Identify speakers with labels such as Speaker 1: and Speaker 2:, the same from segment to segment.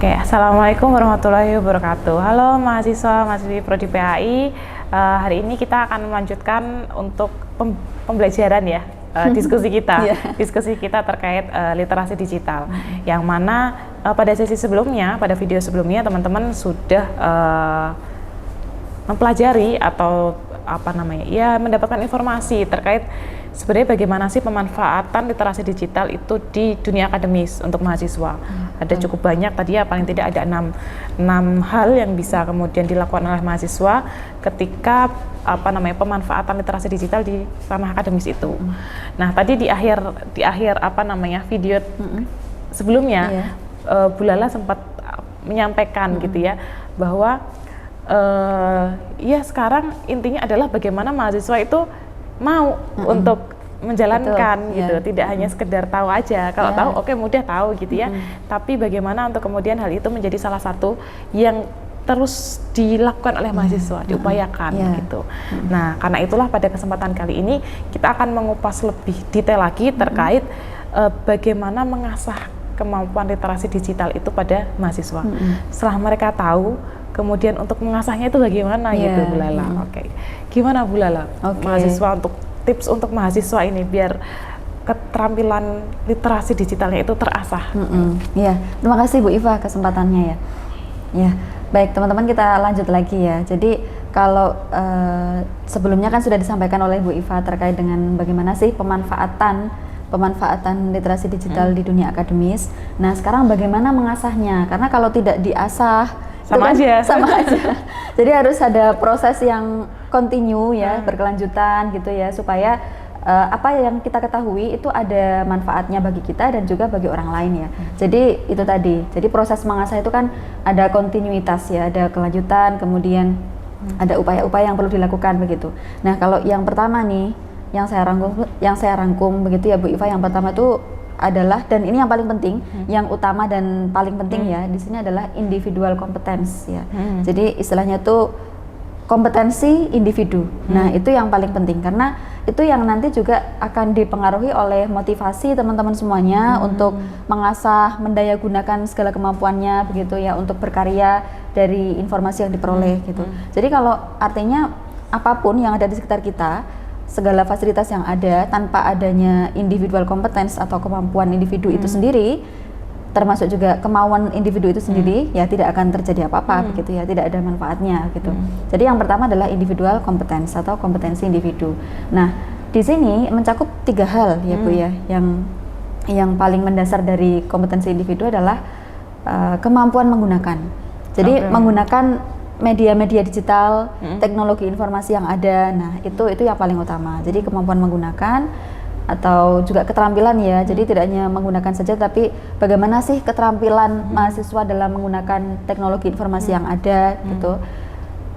Speaker 1: Oke, Assalamualaikum warahmatullahi wabarakatuh. Halo mahasiswa mahasiswi Prodi PAI. Hari ini kita akan melanjutkan untuk pembelajaran ya, diskusi kita, diskusi kita terkait literasi digital. Yang mana pada sesi sebelumnya, pada video sebelumnya teman-teman sudah mempelajari atau mendapatkan informasi terkait sebenarnya bagaimana sih pemanfaatan literasi digital itu di dunia akademis untuk mahasiswa. Ada cukup banyak tadi ya, paling tidak ada 6 hal yang bisa kemudian dilakukan oleh mahasiswa ketika pemanfaatan literasi digital di ranah akademis itu. Nah, tadi di akhir video sebelumnya Bu Lala sempat menyampaikan gitu ya, bahwa ya sekarang intinya adalah bagaimana mahasiswa itu mau untuk menjalankan gitu, tidak hanya sekedar tahu aja. Kalau tahu oke, mudah tahu gitu ya, tapi bagaimana untuk kemudian hal itu menjadi salah satu yang terus dilakukan oleh mahasiswa, diupayakan gitu. Nah, karena itulah pada kesempatan kali ini kita akan mengupas lebih detail lagi terkait bagaimana mengasah kemampuan literasi digital itu pada mahasiswa. Setelah mereka tahu, kemudian untuk mengasahnya itu bagaimana gitu Bu Lala. Oke. Gimana Bu Lala? Mahasiswa untuk tips untuk mahasiswa ini biar keterampilan literasi digitalnya itu terasah.
Speaker 2: Ya, terima kasih Bu Iva kesempatannya ya. Ya, baik teman-teman, kita lanjut lagi ya. Jadi kalau sebelumnya kan sudah disampaikan oleh Bu Iva terkait dengan bagaimana sih pemanfaatan literasi digital di dunia akademis. Nah, sekarang bagaimana mengasahnya? Karena kalau tidak diasah
Speaker 1: sama aja.
Speaker 2: Jadi harus ada proses yang kontinu ya, berkelanjutan gitu ya, supaya apa yang kita ketahui itu ada manfaatnya bagi kita dan juga bagi orang lain ya. Jadi itu tadi. Jadi proses mengasah itu kan ada kontinuitas ya, ada kelanjutan, kemudian ada upaya-upaya yang perlu dilakukan begitu. Nah, kalau yang pertama nih yang saya rangkum begitu ya Bu Iva, yang pertama itu adalah, dan ini yang paling penting, yang utama dan paling penting ya di sini adalah individual competence ya. Jadi istilahnya itu kompetensi individu. Nah, itu yang paling penting karena itu yang nanti juga akan dipengaruhi oleh motivasi teman-teman semuanya untuk mengasah, mendayagunakan segala kemampuannya begitu ya, untuk berkarya dari informasi yang diperoleh gitu. Jadi kalau artinya apapun yang ada di sekitar kita, segala fasilitas yang ada tanpa adanya individual competence atau kemampuan individu itu sendiri, termasuk juga kemauan individu itu sendiri, ya tidak akan terjadi apa-apa begitu ya, tidak ada manfaatnya gitu. Jadi yang pertama adalah individual competence atau kompetensi individu. Nah, di sini mencakup 3 hal ya Bu ya, yang paling mendasar dari kompetensi individu adalah kemampuan menggunakan. Jadi menggunakan media-media digital, teknologi informasi yang ada. Nah, itu yang paling utama. Jadi kemampuan menggunakan atau juga keterampilan ya. Jadi tidak hanya menggunakan saja, tapi bagaimana sih keterampilan mahasiswa dalam menggunakan teknologi informasi yang ada gitu.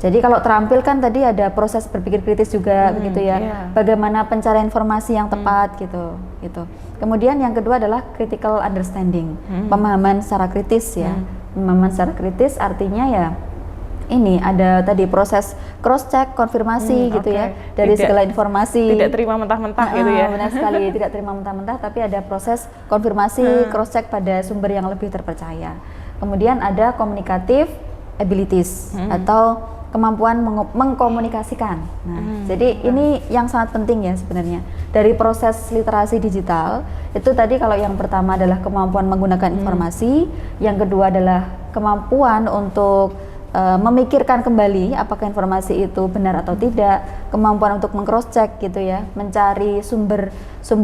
Speaker 2: Jadi kalau terampil kan tadi ada proses berpikir kritis juga begitu ya. Bagaimana pencarian informasi yang tepat gitu. Kemudian yang kedua adalah critical understanding, pemahaman secara kritis ya. Pemahaman secara kritis artinya ya ini ada tadi proses cross check, konfirmasi gitu ya, dari segala informasi.
Speaker 1: Tidak terima mentah-mentah gitu ya.
Speaker 2: Benar sekali, tidak terima mentah-mentah, tapi ada proses konfirmasi, cross check pada sumber yang lebih terpercaya. Kemudian ada communicative abilities atau kemampuan mengkomunikasikan. Nah, jadi ini yang sangat penting ya sebenarnya. Dari proses literasi digital, itu tadi kalau yang pertama adalah kemampuan menggunakan informasi, yang kedua adalah kemampuan untuk memikirkan kembali apakah informasi itu benar atau tidak, kemampuan untuk meng-cross check gitu ya, mencari sumber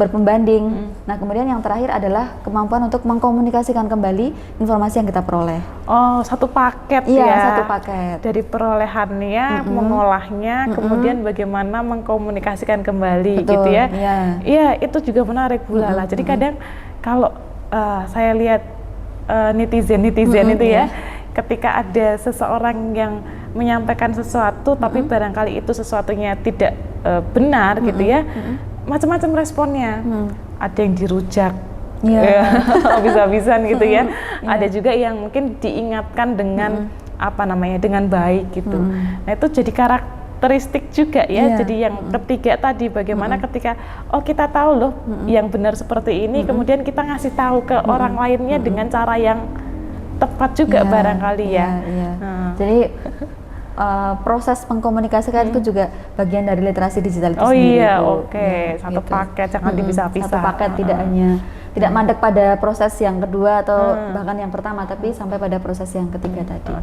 Speaker 2: pembanding. Nah, kemudian yang terakhir adalah kemampuan untuk mengkomunikasikan kembali informasi yang kita peroleh.
Speaker 1: Oh, satu paket
Speaker 2: ya? Iya,
Speaker 1: satu
Speaker 2: paket.
Speaker 1: Dari perolehannya, mengolahnya, kemudian bagaimana mengkomunikasikan kembali. Betul, gitu ya. Iya, itu juga menarik Bu Lala. Jadi kadang kalau saya lihat netizen itu ya, ketika ada seseorang yang menyampaikan sesuatu tapi barangkali itu sesuatunya tidak benar gitu ya, macam-macam responnya. Ada yang dirujak habis-habisan gitu ya. Ada juga yang mungkin diingatkan dengan dengan baik gitu. Nah, itu jadi karakteristik juga ya. Jadi yang ketiga tadi bagaimana ketika kita tahu loh yang benar seperti ini, kemudian kita ngasih tahu ke orang lainnya dengan cara yang tepat juga barangkali ya.
Speaker 2: Iya. Jadi proses mengkomunikasikan itu juga bagian dari literasi digital itu sendiri.
Speaker 1: Satu paket, jangan dipisah-pisah.
Speaker 2: Satu paket, tidak mandek pada proses yang kedua atau bahkan yang pertama, tapi sampai pada proses yang ketiga tadi.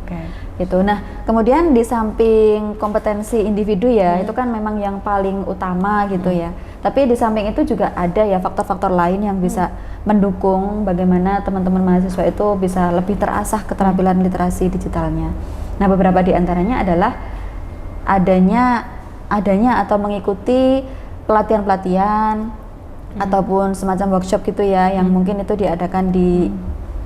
Speaker 2: Gitu. Nah, kemudian di samping kompetensi individu ya, itu kan memang yang paling utama gitu ya. Tapi di samping itu juga ada ya faktor-faktor lain yang bisa mendukung bagaimana teman-teman mahasiswa itu bisa lebih terasah keterampilan literasi digitalnya. Nah, beberapa di antaranya adalah adanya atau mengikuti pelatihan-pelatihan ataupun semacam workshop gitu ya, yang mungkin itu diadakan di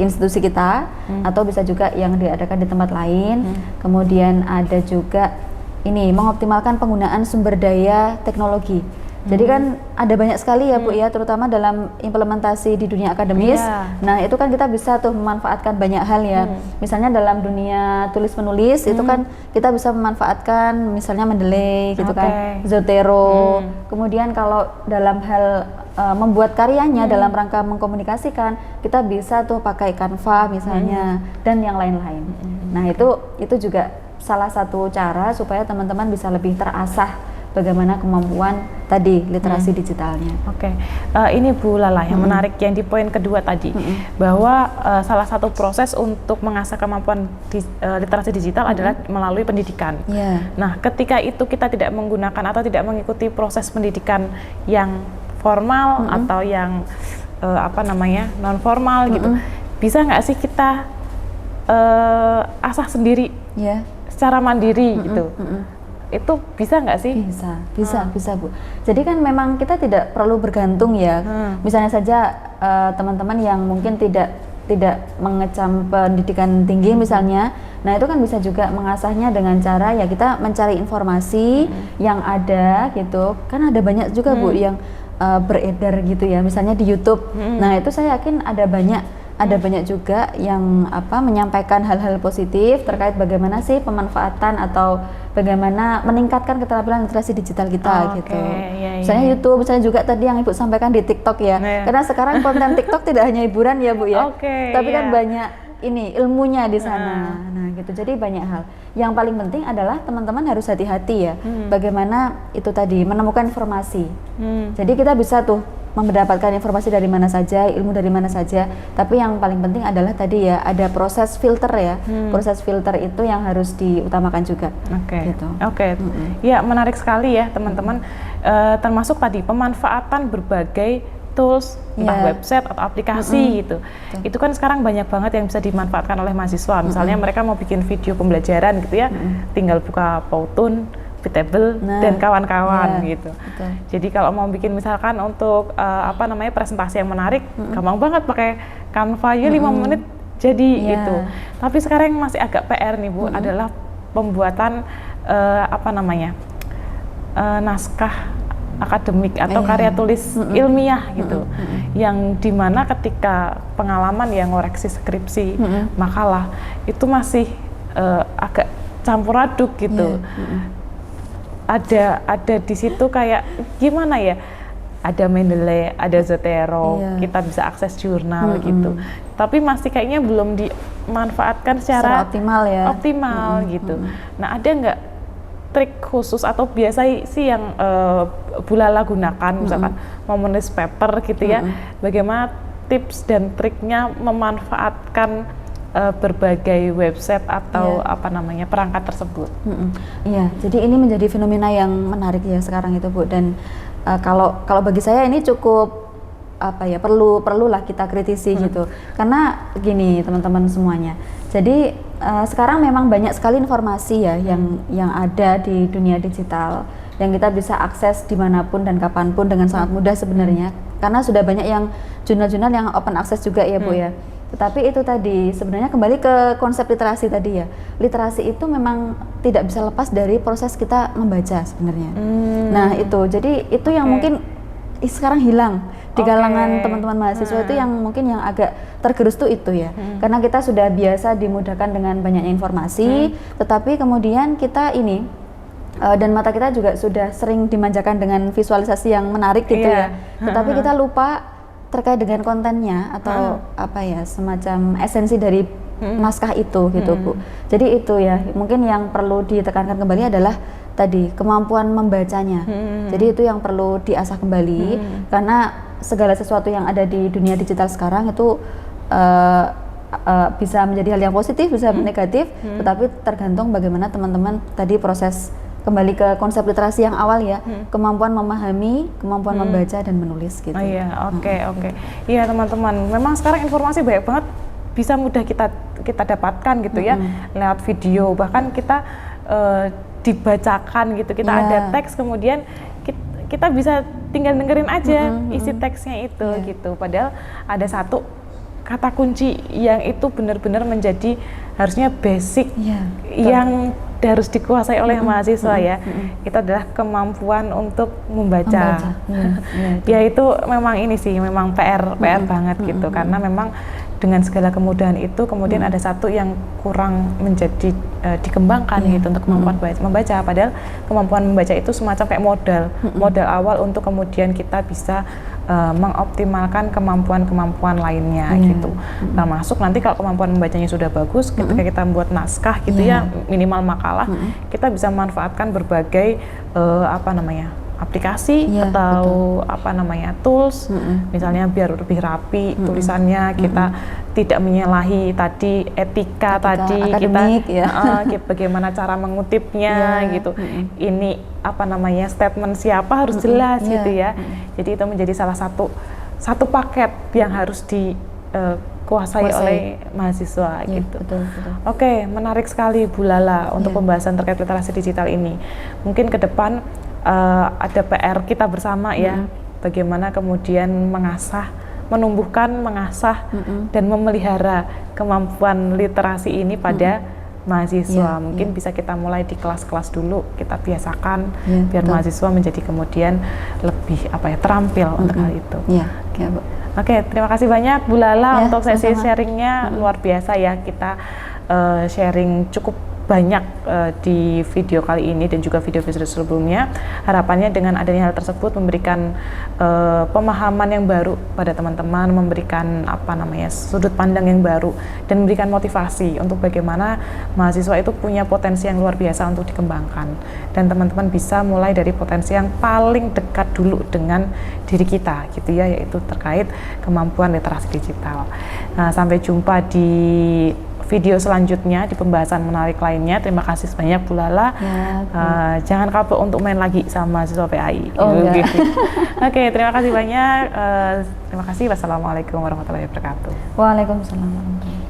Speaker 2: institusi kita atau bisa juga yang diadakan di tempat lain. Kemudian ada juga ini mengoptimalkan penggunaan sumber daya teknologi. Jadi kan ada banyak sekali ya Bu ya, terutama dalam implementasi di dunia akademis. Nah itu kan kita bisa tuh memanfaatkan banyak hal ya. Misalnya dalam dunia tulis menulis itu kan kita bisa memanfaatkan misalnya Mendeley gitu kan, Zotero. Kemudian kalau dalam hal membuat karyanya dalam rangka mengkomunikasikan, kita bisa tuh pakai Canva misalnya dan yang lain-lain. Nah itu juga salah satu cara supaya teman-teman bisa lebih terasah bagaimana kemampuan tadi literasi digitalnya.
Speaker 1: Ini Bu Lala yang menarik yang di poin kedua tadi, bahwa salah satu proses untuk mengasah kemampuan literasi digital adalah melalui pendidikan. Nah, ketika itu kita tidak menggunakan atau tidak mengikuti proses pendidikan yang formal atau yang non formal gitu, bisa nggak sih kita asah sendiri secara mandiri gitu? Itu bisa nggak sih? Bisa Bu. Jadi kan memang kita tidak perlu bergantung ya. Misalnya saja teman-teman yang mungkin tidak mengecam pendidikan tinggi misalnya, nah itu kan bisa juga mengasahnya dengan cara ya kita mencari informasi yang ada gitu. Kan ada banyak juga Bu yang beredar gitu ya, misalnya di YouTube. Nah itu saya yakin ada banyak juga yang menyampaikan hal-hal positif terkait bagaimana sih pemanfaatan atau bagaimana meningkatkan keterampilan literasi digital kita gitu. Misalnya YouTube, misalnya juga tadi yang Ibu sampaikan di TikTok ya. Karena sekarang konten TikTok tidak hanya hiburan ya Bu ya. Tapi kan banyak ini ilmunya di sana. Nah, gitu. Jadi banyak hal. Yang paling penting adalah teman-teman harus hati-hati ya. Bagaimana itu tadi menemukan informasi. Jadi kita bisa tuh mendapatkan informasi dari mana saja, ilmu dari mana saja, tapi yang paling penting adalah tadi ya ada proses filter ya. Proses filter itu yang harus diutamakan juga. Gitu. Ya, menarik sekali ya teman-teman. Termasuk tadi pemanfaatan berbagai tools, entah website atau aplikasi gitu. Itu kan sekarang banyak banget yang bisa dimanfaatkan oleh mahasiswa. Misalnya mereka mau bikin video pembelajaran gitu ya, tinggal buka Powtoon, Pitable dan kawan-kawan gitu. Jadi kalau mau bikin misalkan untuk presentasi yang menarik, gampang banget pakai Canva aja 5 menit jadi gitu. Tapi sekarang yang masih agak PR nih Bu adalah pembuatan naskah akademik atau karya tulis ilmiah gitu, yang dimana ketika pengalaman yang ngoreksi skripsi, makalah itu masih agak campur aduk gitu. Ada di situ kayak gimana ya, ada Mendeley, ada Zotero, kita bisa akses jurnal gitu, tapi masih kayaknya belum dimanfaatkan secara optimal gitu. Nah, ada nggak trik khusus atau biasa sih yang Bu Lala gunakan misalkan mau menulis paper gitu ya, bagaimana tips dan triknya memanfaatkan berbagai website atau perangkat tersebut?
Speaker 2: Jadi ini menjadi fenomena yang menarik ya sekarang itu Bu, dan kalau bagi saya ini cukup perlulah kita kritisi gitu, karena gini teman-teman semuanya. Jadi sekarang memang banyak sekali informasi ya yang ada di dunia digital yang kita bisa akses dimanapun dan kapanpun dengan sangat mudah sebenarnya, karena sudah banyak yang jurnal-jurnal yang open access juga ya Bu ya. Tetapi itu tadi sebenarnya kembali ke konsep literasi tadi ya. Literasi itu memang tidak bisa lepas dari proses kita membaca sebenarnya. Nah itu, jadi itu yang mungkin sekarang hilang di kalangan teman-teman mahasiswa itu yang mungkin yang agak tergerus tuh itu ya. Karena kita sudah biasa dimudahkan dengan banyaknya informasi, tetapi kemudian kita ini dan mata kita juga sudah sering dimanjakan dengan visualisasi yang menarik gitu ya. Tetapi kita lupa terkait dengan kontennya atau semacam esensi dari naskah itu gitu Bu. Jadi itu ya mungkin yang perlu ditekankan kembali adalah tadi kemampuan membacanya. Jadi itu yang perlu diasah kembali karena segala sesuatu yang ada di dunia digital sekarang itu bisa menjadi hal yang positif, bisa negatif, tetapi tergantung bagaimana teman-teman tadi proses kembali ke konsep literasi yang awal ya, kemampuan memahami, kemampuan membaca dan menulis gitu.
Speaker 1: Oh iya, oke. Iya teman-teman, memang sekarang informasi banyak banget bisa mudah kita dapatkan gitu ya, lewat video, bahkan kita dibacakan gitu, kita ada teks kemudian kita bisa tinggal dengerin aja isi teksnya itu gitu. Padahal ada satu kata kunci yang itu benar-benar menjadi harusnya basic yang harus dikuasai oleh mahasiswa ya. Itu adalah kemampuan untuk membaca. Ya itu memang ini sih, memang PR banget gitu karena memang dengan segala kemudahan itu kemudian ada satu yang kurang menjadi dikembangkan gitu untuk kemampuan membaca. Padahal kemampuan membaca itu semacam kayak modal awal untuk kemudian kita bisa mengoptimalkan kemampuan-kemampuan lainnya gitu. Termasuk nanti kalau kemampuan membacanya sudah bagus, ketika kita membuat naskah gitu ya, minimal makalah, kita bisa memanfaatkan berbagai aplikasi atau tools, misalnya biar lebih rapi tulisannya, kita tidak menyalahi tadi etika tadi
Speaker 2: akademik,
Speaker 1: kita bagaimana cara mengutipnya gitu. Ini statement siapa harus jelas gitu ya. Jadi itu menjadi salah satu paket yang harus dikuasai oleh mahasiswa gitu.
Speaker 2: Betul.
Speaker 1: Oke, menarik sekali Bu Lala untuk pembahasan terkait literasi digital ini. Mungkin ke depan ada PR kita bersama ya, bagaimana kemudian menumbuhkan, mengasah dan memelihara kemampuan literasi ini pada mahasiswa. Mungkin bisa kita mulai di kelas-kelas dulu, kita biasakan biar mahasiswa menjadi kemudian lebih terampil untuk hal itu. Oke, terima kasih banyak Bu Lala untuk sesi sharingnya, luar biasa ya, kita sharing cukup banyak di video kali ini dan juga video-video sebelumnya. Harapannya dengan adanya hal tersebut memberikan pemahaman yang baru pada teman-teman, memberikan sudut pandang yang baru dan memberikan motivasi untuk bagaimana mahasiswa itu punya potensi yang luar biasa untuk dikembangkan, dan teman-teman bisa mulai dari potensi yang paling dekat dulu dengan diri kita gitu ya, yaitu terkait kemampuan literasi digital. Nah, sampai jumpa di video selanjutnya di pembahasan menarik lainnya. Terima kasih banyak Bu Lala. Jangan kapok untuk main lagi sama mahasiswa PAI. Oke, terima kasih banyak. Terima kasih. Wassalamualaikum warahmatullahi wabarakatuh.
Speaker 2: Waalaikumsalam warahmatullahi wabarakatuh.